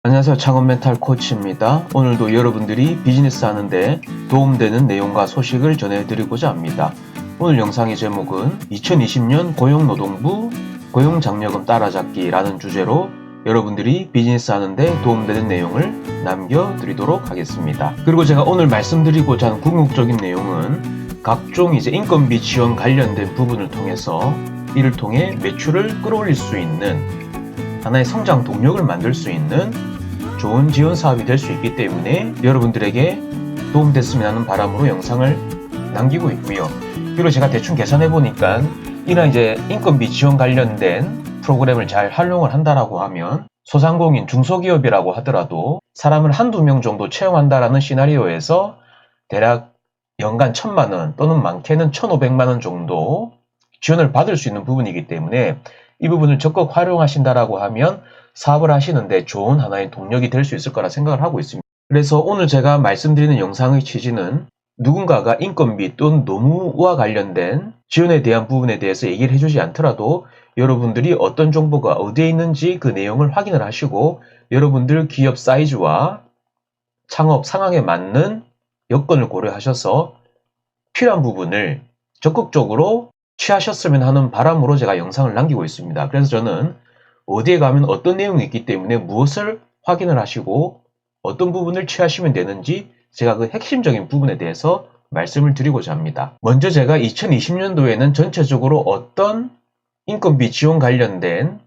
안녕하세요. 창업 멘탈 코치입니다. 오늘도 여러분들이 비즈니스 하는데 도움되는 내용과 소식을 전해드리고자 합니다. 오늘 영상의 제목은 2020년 고용노동부 고용장려금 따라잡기라는 주제로 여러분들이 비즈니스 하는데 도움되는 내용을 남겨드리도록 하겠습니다. 그리고 제가 오늘 말씀드리고자 하는 궁극적인 내용은 각종 인건비 지원 관련된 부분을 통해서 이를 통해 매출을 끌어올릴 수 있는 하나의 성장 동력을 만들 수 있는 좋은 지원 사업이 될 수 있기 때문에 여러분들에게 도움됐으면 하는 바람으로 영상을 남기고 있고요. 그리고 제가 대충 계산해 보니까 이런 인건비 지원 관련된 프로그램을 잘 활용을 한다라고 하면 소상공인 중소기업이라고 하더라도 사람을 한두 명 정도 채용한다라는 시나리오에서 대략 연간 1,000만원 또는 많게는 1,500만원 정도 지원을 받을 수 있는 부분이기 때문에 이 부분을 적극 활용하신다라고 하면 사업을 하시는데 좋은 하나의 동력이 될 수 있을 거라 생각을 하고 있습니다. 그래서 오늘 제가 말씀드리는 영상의 취지는 누군가가 인건비 또는 노무와 관련된 지원에 대한 부분에 대해서 얘기를 해주지 않더라도 여러분들이 어떤 정보가 어디에 있는지 그 내용을 확인을 하시고 여러분들 기업 사이즈와 창업 상황에 맞는 여건을 고려하셔서 필요한 부분을 적극적으로 취하셨으면 하는 바람으로 제가 영상을 남기고 있습니다. 그래서 저는 어디에 가면 어떤 내용이 있기 때문에 무엇을 확인을 하시고 어떤 부분을 취하시면 되는지 제가 그 핵심적인 부분에 대해서 말씀을 드리고자 합니다. 먼저 제가 2020년도에는 전체적으로 어떤 인건비 지원 관련된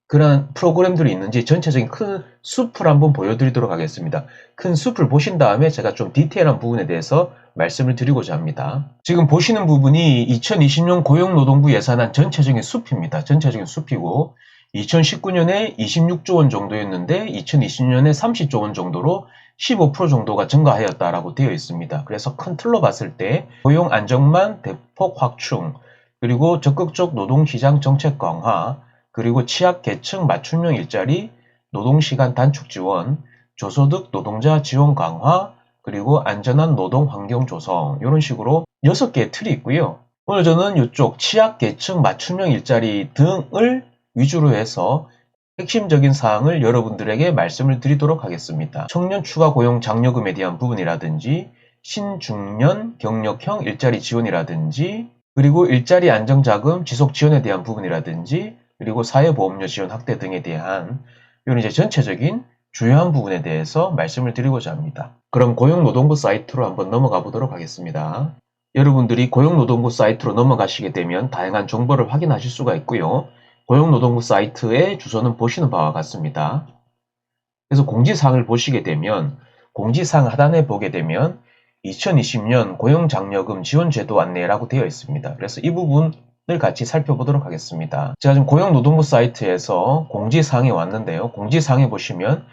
그런 프로그램들이 있는지 전체적인 큰 숲을 한번 보여드리도록 하겠습니다. 큰 숲을 보신 다음에 제가 좀 디테일한 부분에 대해서 말씀을 드리고자 합니다. 지금 보시는 부분이 2020년 고용노동부 예산안 전체적인 숲입니다. 전체적인 숲이고 2019년에 26조 원 정도였는데 2020년에 30조 원 정도로 15% 정도가 증가하였다라고 되어 있습니다. 그래서 큰 틀로 봤을 때 고용 안정망 대폭 확충, 그리고 적극적 노동시장 정책 강화, 그리고 취약계층 맞춤형 일자리, 노동시간 단축 지원, 저소득 노동자 지원 강화, 그리고 안전한 노동 환경 조성, 이런 식으로 6개의 틀이 있고요. 오늘 저는 이쪽 취약계층 맞춤형 일자리 등을 위주로 해서 핵심적인 사항을 여러분들에게 말씀을 드리도록 하겠습니다. 청년 추가 고용 장려금에 대한 부분이라든지 신중년 경력형 일자리 지원이라든지 그리고 일자리 안정자금 지속 지원에 대한 부분이라든지 그리고 사회보험료 지원 확대 등에 대한 이런 전체적인 주요한 부분에 대해서 말씀을 드리고자 합니다. 그럼 고용노동부 사이트로 한번 넘어가 보도록 하겠습니다. 여러분들이 고용노동부 사이트로 넘어가시게 되면 다양한 정보를 확인하실 수가 있고요. 고용노동부 사이트의 주소는 보시는 바와 같습니다. 그래서 공지사항을 보시게 되면 공지사항 하단에 보게 되면 2020년 고용장려금 지원제도 안내라고 되어 있습니다. 그래서 이 부분을 같이 살펴보도록 하겠습니다. 제가 지금 고용노동부 사이트에서 공지사항에 왔는데요. 공지사항에 보시면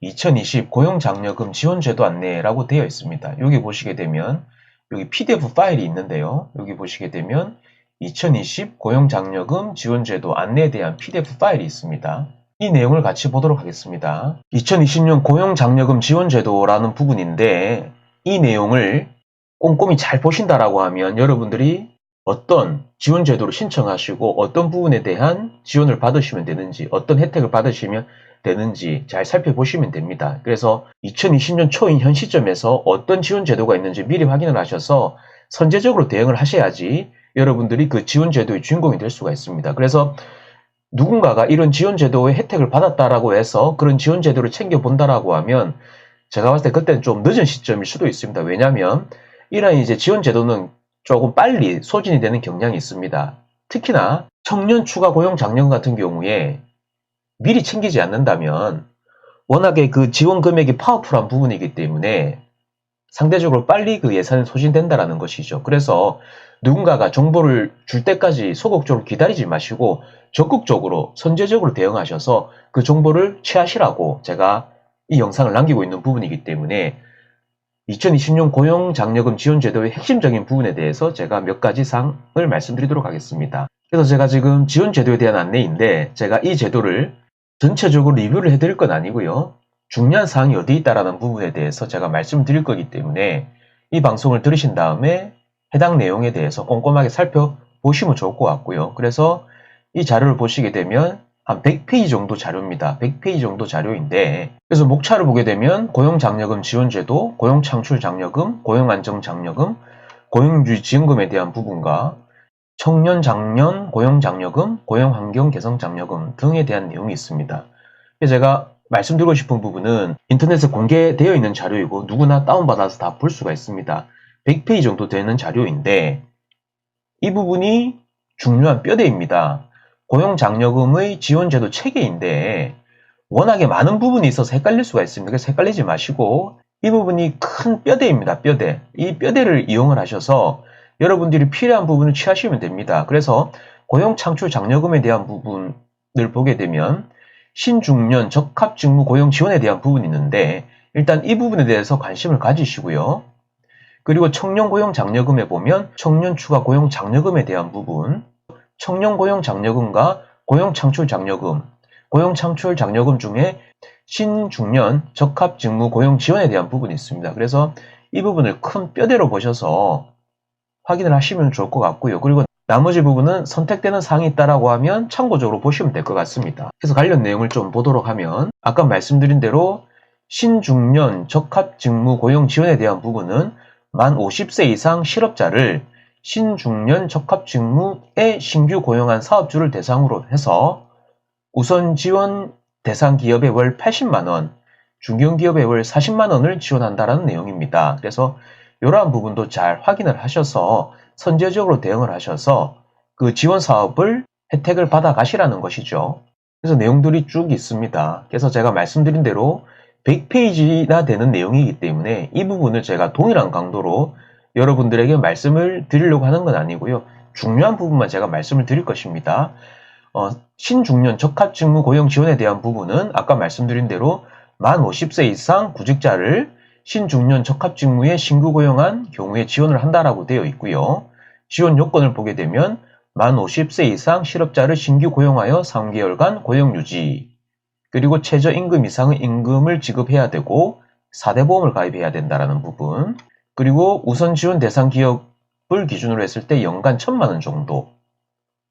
2020 고용장려금 지원제도 안내라고 되어 있습니다. 여기 보시게 되면 여기 PDF 파일이 있는데요. 여기 보시게 되면 2020 고용장려금 지원제도 안내에 대한 PDF 파일이 있습니다. 이 내용을 같이 보도록 하겠습니다. 2020년 고용장려금 지원제도라는 부분인데 이 내용을 꼼꼼히 잘 보신다라고 하면 여러분들이 어떤 지원제도를 신청하시고 어떤 부분에 대한 지원을 받으시면 되는지 어떤 혜택을 받으시면 되는지 잘 살펴보시면 됩니다. 그래서 2020년 초인 현 시점에서 어떤 지원제도가 있는지 미리 확인을 하셔서 선제적으로 대응을 하셔야지 여러분들이 그 지원제도의 주인공이 될 수가 있습니다. 그래서 누군가가 이런 지원제도의 혜택을 받았다라고 해서 그런 지원제도를 챙겨본다라고 하면 제가 봤을 때 그때는 좀 늦은 시점일 수도 있습니다. 왜냐하면 이런 지원제도는 조금 빨리 소진이 되는 경향이 있습니다. 특히나 청년 추가 고용 장려금 같은 경우에 미리 챙기지 않는다면 워낙에 그 지원 금액이 파워풀한 부분이기 때문에 상대적으로 빨리 그 예산이 소진된다라는 것이죠. 그래서 누군가가 정보를 줄 때까지 소극적으로 기다리지 마시고 적극적으로 선제적으로 대응하셔서 그 정보를 취하시라고 제가 이 영상을 남기고 있는 부분이기 때문에 2020년 고용장려금 지원제도의 핵심적인 부분에 대해서 제가 몇 가지 사항을 말씀드리도록 하겠습니다. 그래서 제가 지금 지원제도에 대한 안내인데 제가 이 제도를 전체적으로 리뷰를 해드릴 건 아니고요. 중요한 사항이 어디 있다라는 부분에 대해서 제가 말씀드릴 거기 때문에 이 방송을 들으신 다음에 해당 내용에 대해서 꼼꼼하게 살펴보시면 좋을 것 같고요. 그래서 이 자료를 보시게 되면 한 100페이지 정도 자료입니다. 100페이지 정도 자료인데, 그래서 목차를 보게 되면 고용장려금 지원제도, 고용창출장려금, 고용안정장려금, 고용유지지원금에 대한 부분과 청년장년 고용장려금, 고용환경개선장려금 등에 대한 내용이 있습니다. 제가 말씀드리고 싶은 부분은 인터넷에 공개되어 있는 자료이고 누구나 다운받아서 다 볼 수가 있습니다. 100페이지 정도 되는 자료인데 이 부분이 중요한 뼈대입니다. 고용장려금의 지원제도 체계인데 워낙에 많은 부분이 있어서 헷갈릴 수가 있습니다. 그래서 헷갈리지 마시고 이 부분이 큰 뼈대입니다. 뼈대. 이 뼈대를 이용을 하셔서 여러분들이 필요한 부분을 취하시면 됩니다. 그래서 고용창출장려금에 대한 부분을 보게 되면 신중년 적합직무 고용 지원에 대한 부분이 있는데 일단 이 부분에 대해서 관심을 가지시고요. 그리고 청년고용장려금에 보면 청년 추가 고용장려금에 대한 부분, 청년고용장려금과 고용창출장려금, 고용창출장려금 중에 신중년 적합직무 고용 지원에 대한 부분이 있습니다. 그래서 이 부분을 큰 뼈대로 보셔서 확인을 하시면 좋을 것 같고요. 그리고 나머지 부분은 선택되는 사항이 있다라고 하면 참고적으로 보시면 될 것 같습니다. 그래서 관련 내용을 좀 보도록 하면 아까 말씀드린 대로 신중년 적합직무 고용 지원에 대한 부분은 만 50세 이상 실업자를 신중년 적합직무에 신규 고용한 사업주를 대상으로 해서 우선 지원 대상 기업에 월 80만원, 중견기업에 월 40만원을 지원한다는 내용입니다. 그래서 이러한 부분도 잘 확인을 하셔서 선제적으로 대응을 하셔서 그 지원 사업을 혜택을 받아 가시라는 것이죠. 그래서 내용들이 쭉 있습니다. 그래서 제가 말씀드린 대로 100페이지나 되는 내용이기 때문에 이 부분을 제가 동일한 강도로 여러분들에게 말씀을 드리려고 하는 건 아니고요. 중요한 부분만 제가 말씀을 드릴 것입니다. 신중년 적합직무 고용 지원에 대한 부분은 아까 말씀드린 대로 만 50세 이상 구직자를 신중년 적합직무에 신규 고용한 경우에 지원을 한다라고 되어 있고요. 지원 요건을 보게 되면 만 50세 이상 실업자를 신규 고용하여 3개월간 고용 유지, 그리고 최저임금 이상의 임금을 지급해야 되고 4대 보험을 가입해야 된다라는 부분, 그리고 우선 지원 대상 기업을 기준으로 했을 때 연간 1,000만 원 정도,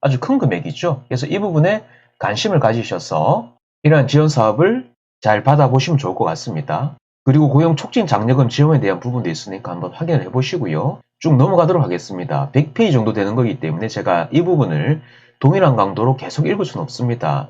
아주 큰 금액이죠. 그래서 이 부분에 관심을 가지셔서 이러한 지원 사업을 잘 받아보시면 좋을 것 같습니다. 그리고 고용 촉진 장려금 지원에 대한 부분도 있으니까 한번 확인을 해보시고요. 쭉 넘어가도록 하겠습니다. 100페이지 정도 되는 거기 때문에 제가 이 부분을 동일한 강도로 계속 읽을 수는 없습니다.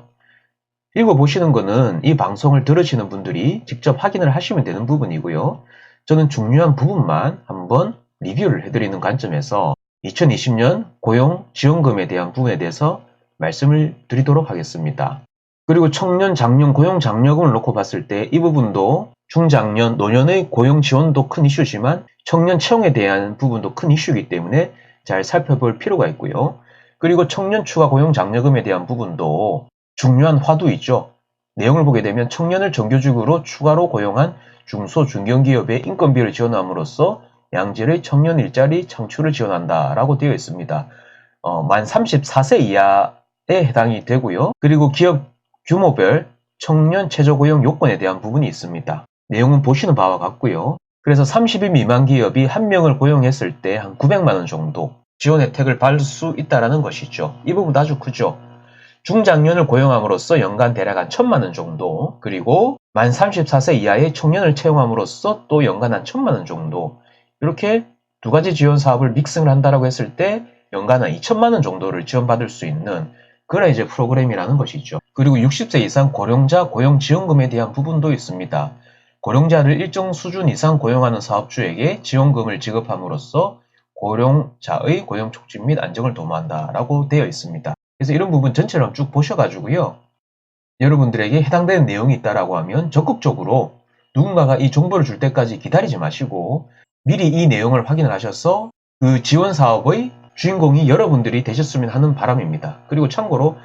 읽어보시는 거는 이 방송을 들으시는 분들이 직접 확인을 하시면 되는 부분이고요. 저는 중요한 부분만 한번 리뷰를 해드리는 관점에서 2020년 고용 지원금에 대한 부분에 대해서 말씀을 드리도록 하겠습니다. 그리고 청년 장년 고용 장려금을 놓고 봤을 때 이 부분도 중장년 노년의 고용 지원도 큰 이슈지만 청년 채용에 대한 부분도 큰 이슈이기 때문에 잘 살펴볼 필요가 있고요. 그리고 청년 추가 고용 장려금에 대한 부분도 중요한 화두이죠. 내용을 보게 되면 청년을 정규직으로 추가로 고용한 중소 중견기업의 인건비를 지원함으로써 양질의 청년 일자리 창출을 지원한다라고 되어 있습니다. 만 34세 이하에 해당이 되고요. 그리고 기업 규모별 청년 최저고용 요건에 대한 부분이 있습니다. 내용은 보시는 바와 같고요. 그래서 30인 미만 기업이 한 명을 고용했을 때 한 900만 원 정도 지원 혜택을 받을 수 있다는 것이죠. 이 부분도 아주 크죠. 중장년을 고용함으로써 연간 대략 한 1,000만 원 정도, 그리고 만 34세 이하의 청년을 채용함으로써 또 연간 한 1,000만 원 정도, 이렇게 두 가지 지원 사업을 믹싱을 한다라고 했을 때 연간 한 2,000만 원 정도를 지원받을 수 있는 그런 이제 프로그램이라는 것이죠. 그리고 60세 이상 고령자 고용 지원금에 대한 부분도 있습니다. 고령자를 일정 수준 이상 고용하는 사업주에게 지원금을 지급함으로써 고령자의 고용 촉진 및 안정을 도모한다라고 되어 있습니다. 그래서 이런 부분 전체를 쭉 보셔가지고요. 여러분들에게 해당되는 내용이 있다라고 하면 적극적으로 누군가가 이 정보를 줄 때까지 기다리지 마시고 미리 이 내용을 확인을 하셔서 그 지원 사업의 주인공이 여러분들이 되셨으면 하는 바람입니다. 그리고 참고로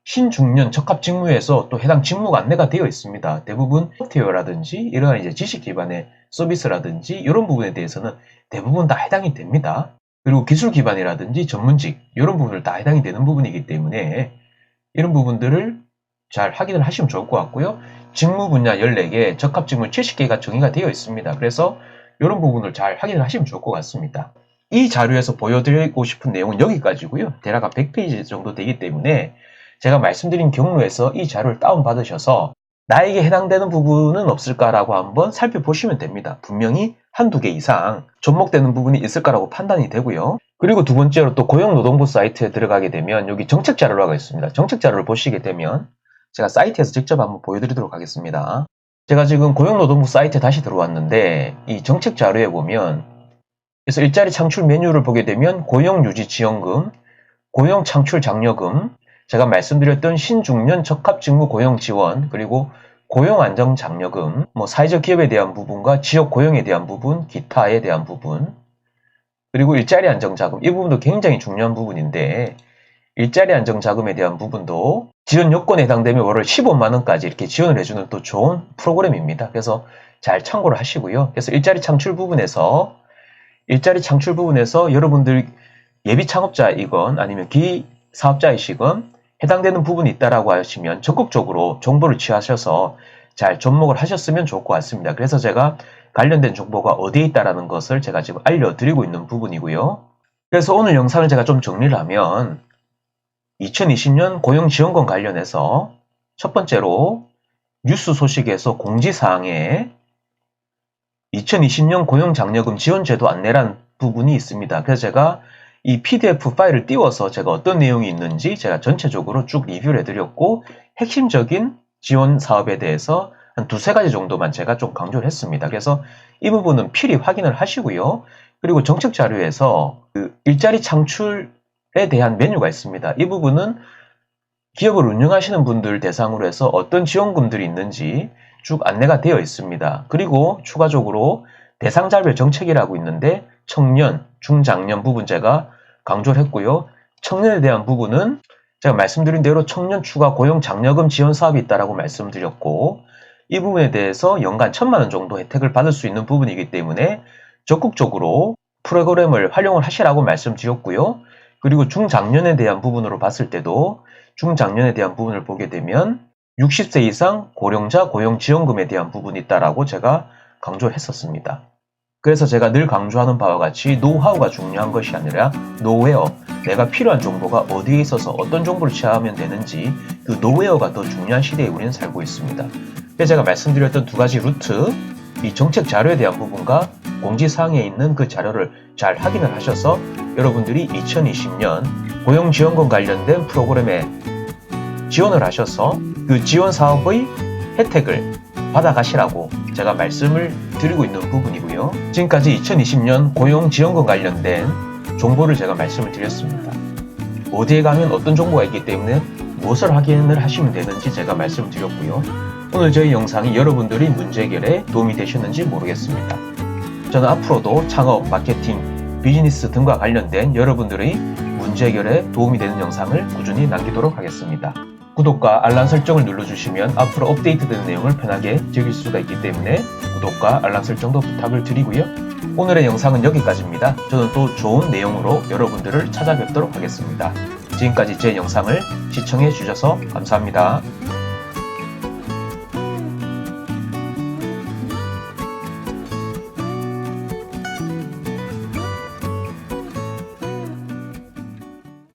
신중년 적합직무에서 또 해당 직무가 안내가 되어 있습니다. 대부분 소프트웨어라든지 이러한 이제 지식 기반의 서비스라든지 이런 부분에 대해서는 대부분 다 해당이 됩니다. 그리고 기술 기반이라든지 전문직 이런 부분을 다 해당이 되는 부분이기 때문에 이런 부분들을 잘 확인을 하시면 좋을 것 같고요. 직무 분야 14개, 적합직무 70개가 정의가 되어 있습니다. 그래서 이런 부분을 잘 확인을 하시면 좋을 것 같습니다. 이 자료에서 보여드리고 싶은 내용은 여기까지고요. 대략 한 100페이지 정도 되기 때문에 제가 말씀드린 경로에서 이 자료를 다운받으셔서 나에게 해당되는 부분은 없을까라고 한번 살펴보시면 됩니다. 분명히 한두 개 이상 접목되는 부분이 있을까라고 판단이 되고요. 그리고 두 번째로 또 고용노동부 사이트에 들어가게 되면 여기 정책 자료라고 있습니다. 정책 자료를 보시게 되면 제가 사이트에서 직접 한번 보여드리도록 하겠습니다. 제가 지금 고용노동부 사이트에 다시 들어왔는데 이 정책 자료에 보면 그래서 일자리 창출 메뉴를 보게 되면 고용유지지원금, 고용창출장려금, 제가 말씀드렸던 신중년 적합직무 고용 지원, 그리고 고용안정장려금, 사회적 기업에 대한 부분과 지역 고용에 대한 부분, 기타에 대한 부분, 그리고 일자리 안정자금, 이 부분도 굉장히 중요한 부분인데 일자리 안정자금에 대한 부분도 지원 요건에 해당되면 월월 15만원까지 이렇게 지원을 해주는 또 좋은 프로그램입니다. 그래서 잘 참고를 하시고요. 그래서 일자리 창출 부분에서 여러분들 예비 창업자이건 아니면 기사업자이시건 해당되는 부분이 있다라고 하시면 적극적으로 정보를 취하셔서 잘 접목을 하셨으면 좋을 것 같습니다. 그래서 제가 관련된 정보가 어디에 있다라는 것을 제가 지금 알려드리고 있는 부분이고요. 그래서 오늘 영상을 제가 좀 정리를 하면 2020년 고용지원금 관련해서 첫 번째로 뉴스 소식에서 공지사항에 2020년 고용장려금 지원제도 안내라는 부분이 있습니다. 그래서 제가 이 PDF 파일을 띄워서 제가 어떤 내용이 있는지 제가 전체적으로 쭉 리뷰를 해드렸고 핵심적인 지원 사업에 대해서 한 두세 가지 정도만 제가 좀 강조를 했습니다. 그래서 이 부분은 필히 확인을 하시고요. 그리고 정책 자료에서 그 일자리 창출에 대한 메뉴가 있습니다. 이 부분은 기업을 운영하시는 분들 대상으로 해서 어떤 지원금들이 있는지 쭉 안내가 되어 있습니다. 그리고 추가적으로 대상자별 정책이라고 있는데 청년, 중장년 부분 제가 강조를 했고요. 청년에 대한 부분은 제가 말씀드린 대로 청년 추가 고용 장려금 지원 사업이 있다라고 말씀드렸고 이 부분에 대해서 연간 1,000만 원 정도 혜택을 받을 수 있는 부분이기 때문에 적극적으로 프로그램을 활용을 하시라고 말씀드렸고요. 그리고 중장년에 대한 부분으로 봤을 때도 중장년에 대한 부분을 보게 되면 60세 이상 고령자 고용지원금에 대한 부분이 있다라고 제가 강조를 했었습니다. 그래서 제가 늘 강조하는 바와 같이 노하우가 중요한 것이 아니라 노웨어, 내가 필요한 정보가 어디에 있어서 어떤 정보를 취하면 되는지 그 노웨어가 더 중요한 시대에 우리는 살고 있습니다. 그래서 제가 말씀드렸던 두 가지 루트, 이 정책 자료에 대한 부분과 공지사항에 있는 그 자료를 잘 확인을 하셔서 여러분들이 2020년 고용지원금 관련된 프로그램에 지원을 하셔서 그 지원 사업의 혜택을 받아가시라고 제가 말씀을 드리고 있는 부분이고요. 지금까지 2020년 고용지원금 관련된 정보를 제가 말씀을 드렸습니다. 어디에 가면 어떤 정보가 있기 때문에 무엇을 확인을 하시면 되는지 제가 말씀을 드렸고요. 오늘 저희 영상이 여러분들이 문제 해결에 도움이 되셨는지 모르겠습니다. 저는 앞으로도 창업, 마케팅, 비즈니스 등과 관련된 여러분들의 문제 해결에 도움이 되는 영상을 꾸준히 남기도록 하겠습니다. 구독과 알람 설정을 눌러주시면 앞으로 업데이트되는 내용을 편하게 즐길 수가 있기 때문에 구독과 알람 설정도 부탁을 드리고요. 오늘의 영상은 여기까지입니다. 저는 또 좋은 내용으로 여러분들을 찾아뵙도록 하겠습니다. 지금까지 제 영상을 시청해 주셔서 감사합니다.